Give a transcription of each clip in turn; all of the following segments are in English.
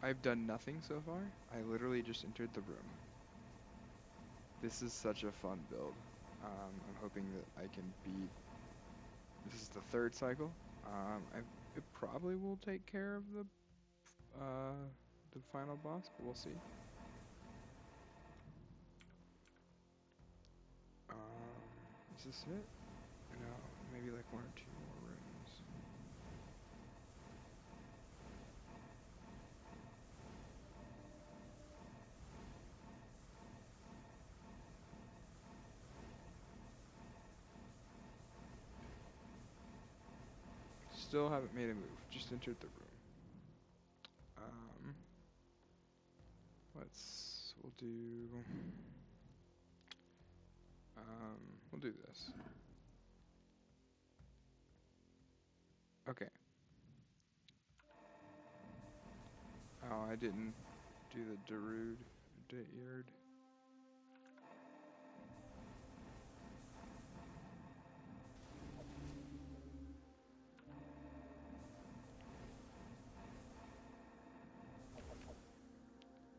I've done nothing so far. I literally just entered the room. This is such a fun build. I'm hoping that I can beat. This is the third cycle. It probably will take care of the final boss, but we'll see. Is this it? No, maybe like one or two more rooms. Still haven't made a move. Just entered the room. We'll do this. Okay. Oh, I didn't do the Druid.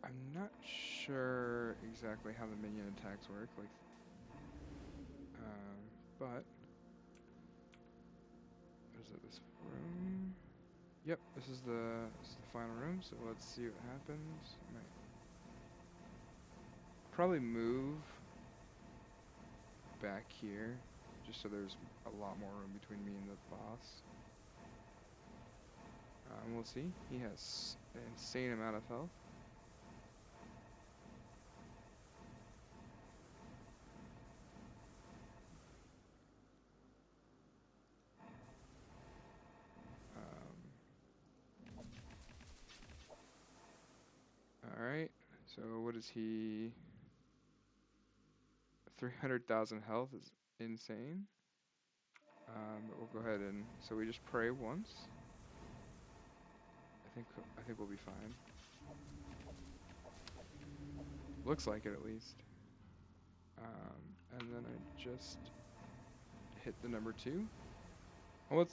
I'm not sure exactly how the minion attacks work, like, but is it this room? Yep, this is the final room. So let's see what happens. Might probably move back here, just so there's a lot more room between me and the boss. We'll see. He has an insane amount of health. Alright, so what is he? 300,000 health is insane. But we'll go ahead and, so we just pray once. I think we'll be fine. Looks like it, at least. And then I just hit the number 2. Well,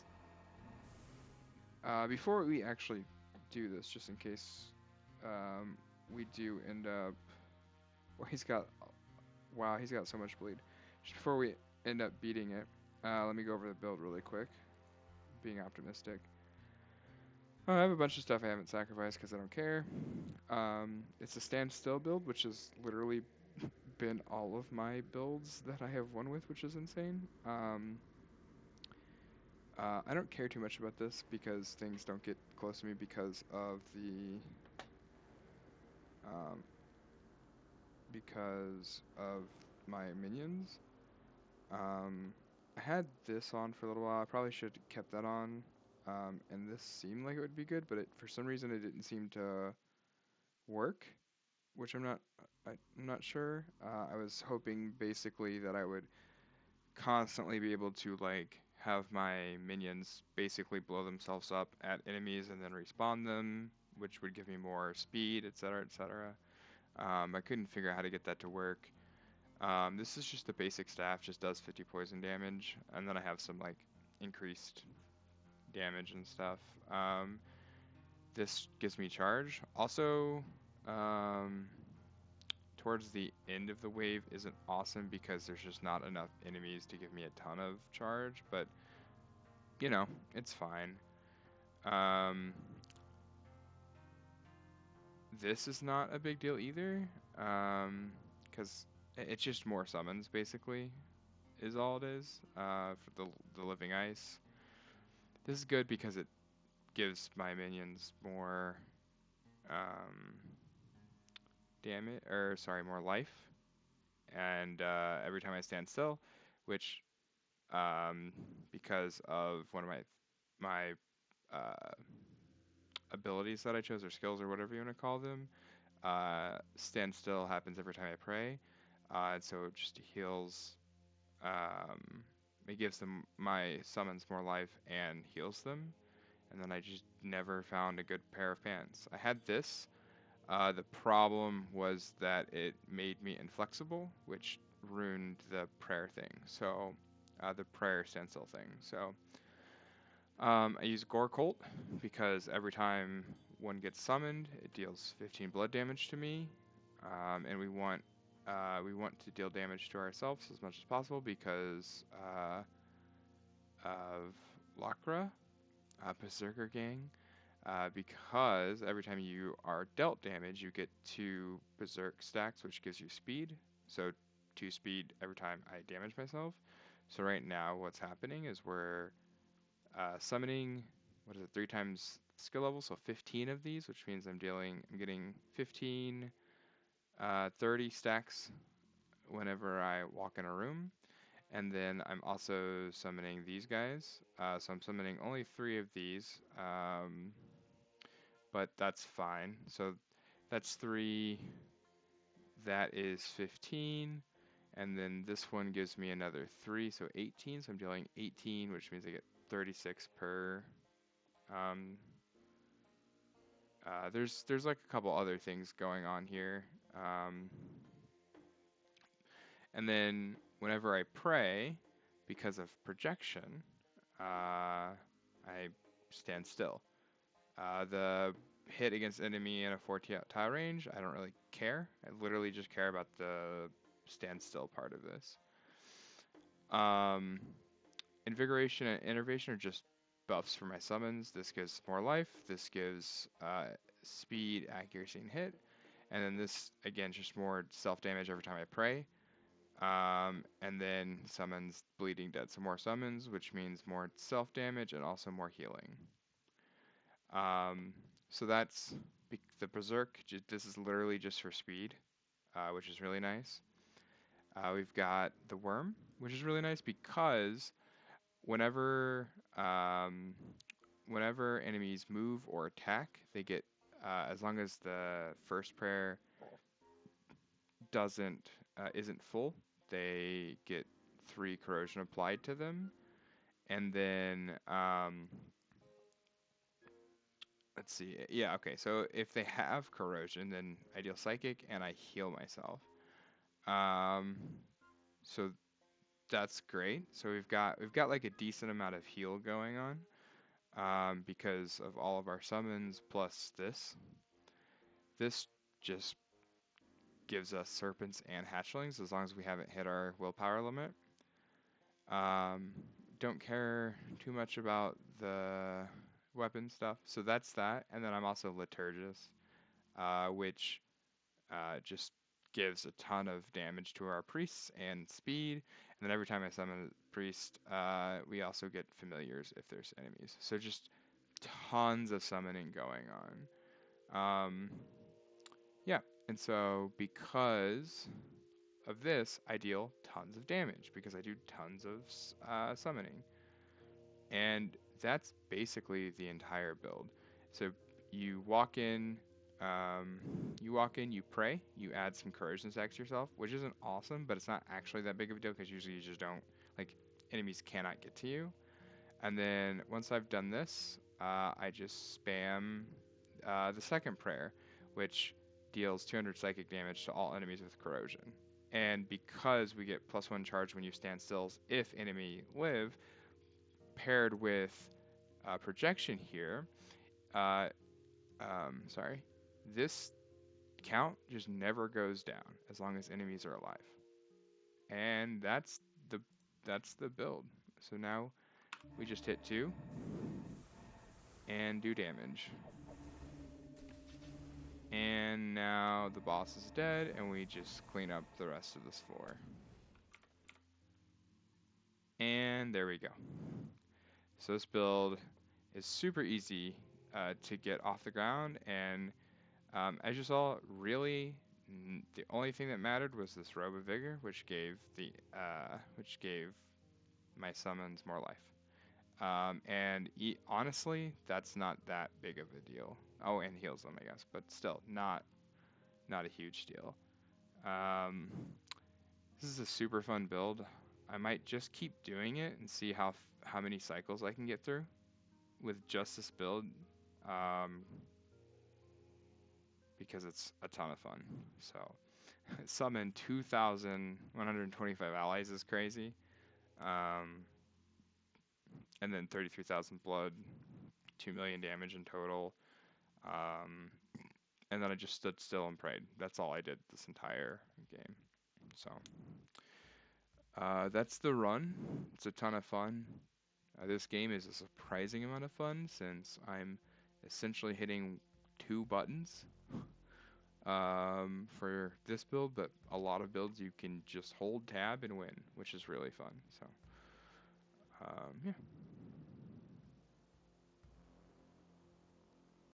before we actually do this, just in case we do end up, well, he's got so much bleed. Just before we end up beating it, let me go over the build really quick, being optimistic. I have a bunch of stuff I haven't sacrificed because I don't care. It's a standstill build, which has literally been all of my builds that I have won with, which is insane. I don't care too much about this because things don't get close to me because of my minions. I had this on for a little while. I probably should have kept that on. And this seemed like it would be good, but for some reason it didn't seem to work, which I'm not sure. I was hoping basically that I would constantly be able to like have my minions basically blow themselves up at enemies and then respawn them, which would give me more speed, etc., etc. I couldn't figure out how to get that to work. This is just the basic staff, just does 50 poison damage, and then I have some like increased damage and stuff. This gives me charge. Also, towards the end of the wave isn't awesome because there's just not enough enemies to give me a ton of charge, but you know, it's fine. This is not a big deal either, because it's just more summons basically, is all it is, for the living ice. This is good because it gives my minions more damage, or sorry, more life, and every time I stand still, which because of one of my abilities that I chose, or skills, or whatever you want to call them, stand still happens every time I pray, and so it just heals. It gives them my summons more life and heals them, and then I just never found a good pair of pants. I had this. The problem was that it made me inflexible, which ruined the prayer thing. So, the prayer standstill thing. So, I use Gore because every time one gets summoned, it deals 15 blood damage to me, and we want to deal damage to ourselves as much as possible because of Lochra, Berserker Gang. Because every time you are dealt damage, you get 2 Berserk stacks, which gives you speed. So 2 speed every time I damage myself. So right now, what's happening is we're summoning, 3 times skill level, so 15 of these, which means I'm getting 15, 30 stacks whenever I walk in a room. And then I'm also summoning these guys. So I'm summoning only 3 of these, but that's fine. So that's 3, that is 15. And then this one gives me another 3, so 18. So I'm dealing 18, which means I get 36 per. There's like a couple other things going on here. And then whenever I pray, because of projection, I stand still. The hit against enemy in a 40 tile range, I don't really care. I literally just care about the standstill part of this. Invigoration and innervation are just buffs for my summons. This gives more life. This gives speed, accuracy, and hit. And then this, again, just more self-damage every time I pray. And then summons Bleeding Dead. So more summons, which means more self-damage and also more healing. So that's the Berserk. This is literally just for speed, which is really nice. We've got the Worm, which is really nice because whenever enemies move or attack, they get, as long as the first prayer isn't full, they get 3 corrosion applied to them. And then let's see. Yeah, okay. So if they have corrosion, then I deal psychic and I heal myself. So that's great. So we've got like a decent amount of heal going on, because of all of our summons plus this. This just gives us serpents and hatchlings as long as we haven't hit our willpower limit. Don't care too much about the weapon stuff. So that's that. And then I'm also Liturgist, which just gives a ton of damage to our priests and speed. And then every time I summon a priest, we also get familiars if there's enemies. So just tons of summoning going on. Yeah, and so because of this, I deal tons of damage because I do tons of summoning. And that's basically the entire build. So you walk in, you pray, you add some corrosion stacks to yourself, which isn't awesome, but it's not actually that big of a deal because usually you just don't, like, enemies cannot get to you. And then once I've done this, I just spam the second prayer, which deals 200 psychic damage to all enemies with corrosion. And because we get +1 charge when you stand stills if enemy live, paired with projection here, this count just never goes down as long as enemies are alive. And that's the build. So now we just hit 2 and do damage. And now the boss is dead and we just clean up the rest of this floor. And there we go. So this build is super easy to get off the ground, and as you saw, really the only thing that mattered was this Robe of Vigor, which gave my summons more life. And honestly, that's not that big of a deal. Oh, and heals them, I guess, but still not a huge deal. This is a super fun build. I might just keep doing it and see how many cycles I can get through with just this build, because it's a ton of fun. So summon 2,125 allies is crazy, and then 33,000 blood, 2 million damage in total. Um, and then I just stood still and prayed. That's all I did this entire game. So that's the run. It's a ton of fun. This game is a surprising amount of fun since I'm essentially hitting two buttons for this build, but a lot of builds you can just hold tab and win, which is really fun. So yeah.